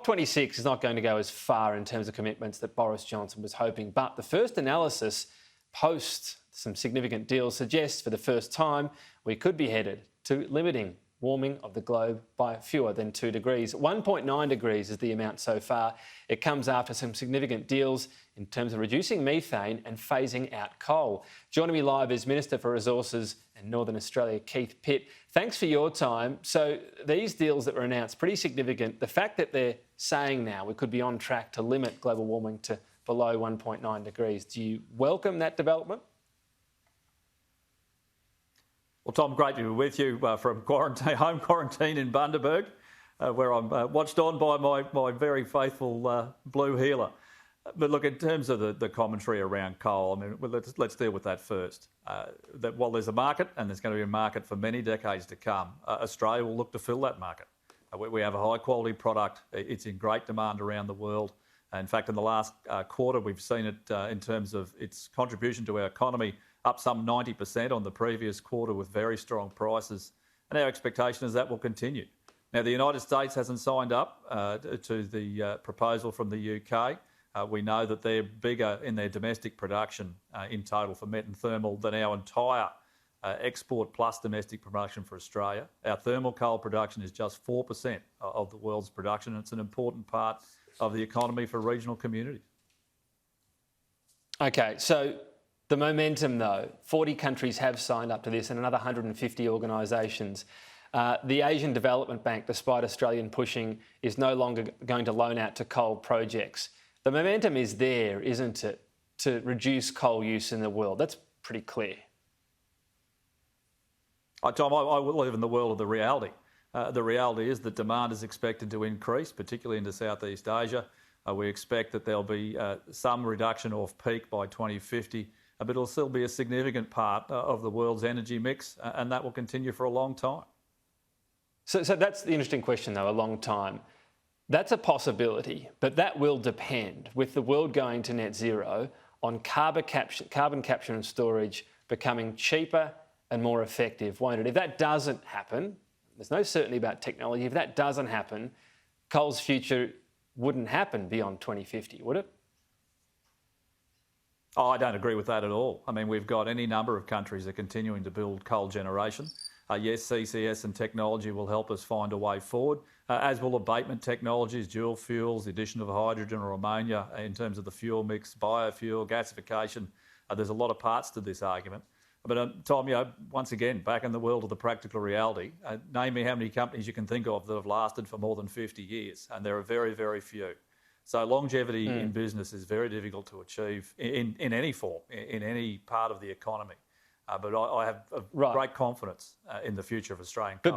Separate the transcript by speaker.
Speaker 1: COP26 is not going to go as far in terms of commitments that Boris Johnson was hoping, but the first analysis post some significant deals suggests for the first time we could be headed to limiting warming of the globe by fewer than 2 degrees. 1.9 degrees is the amount so far. It comes after some significant deals in terms of reducing methane and phasing out coal. Joining me live is Minister for Resources in Northern Australia, Keith Pitt. Thanks for your time. So these deals that were announced, pretty significant. The fact that they're saying now we could be on track to limit global warming to below 1.9 degrees. Do you welcome that development?
Speaker 2: Well, Tom, great to be with you from home quarantine in Bundaberg, where I'm watched on by my very faithful blue heeler. But look, in terms of the commentary around coal, I mean, let's deal with that first. That while there's a market, and there's going to be a market for many decades to come, Australia will look to fill that market. We have a high-quality product. It's in great demand around the world. In fact, in the last quarter, we've seen it in terms of its contribution to our economy up some 90% on the previous quarter with very strong prices. And our expectation is that will continue. Now, the United States hasn't signed up to the proposal from the UK. We know that they're bigger in their domestic production in total for met and thermal than our entire export plus domestic production for Australia. Our thermal coal production is just 4% of the world's production. It's an important part of the economy for regional communities.
Speaker 1: Okay, so the momentum, though, 40 countries have signed up to this and another 150 organisations. The Asian Development Bank, despite Australian pushing, is no longer going to loan out to coal projects. The momentum is there, isn't it, to reduce coal use in the world? That's pretty clear.
Speaker 2: Tom, I live in the world of the reality. The reality is that demand is expected to increase, particularly into Southeast Asia. We expect that there'll be some reduction off peak by 2050. But it'll still be a significant part of the world's energy mix, and that will continue for a long time.
Speaker 1: So that's the interesting question, though, a long time. That's a possibility, but that will depend, with the world going to net zero, on carbon capture and storage becoming cheaper and more effective, won't it? If that doesn't happen, there's no certainty about technology. If that doesn't happen, coal's future wouldn't happen beyond 2050, would it?
Speaker 2: Oh, I don't agree with that at all. I mean, we've got any number of countries that are continuing to build coal generation. Yes, CCS and technology will help us find a way forward, as will abatement technologies, dual fuels, the addition of hydrogen or ammonia in terms of the fuel mix, biofuel, gasification. There's a lot of parts to this argument. But Tom, once again, back in the world of the practical reality, name me how many companies you can think of that have lasted for more than 50 years, and there are very, very few. So longevity in business is very difficult to achieve in any form, in any part of the economy. But I have great confidence in the future of Australian coal.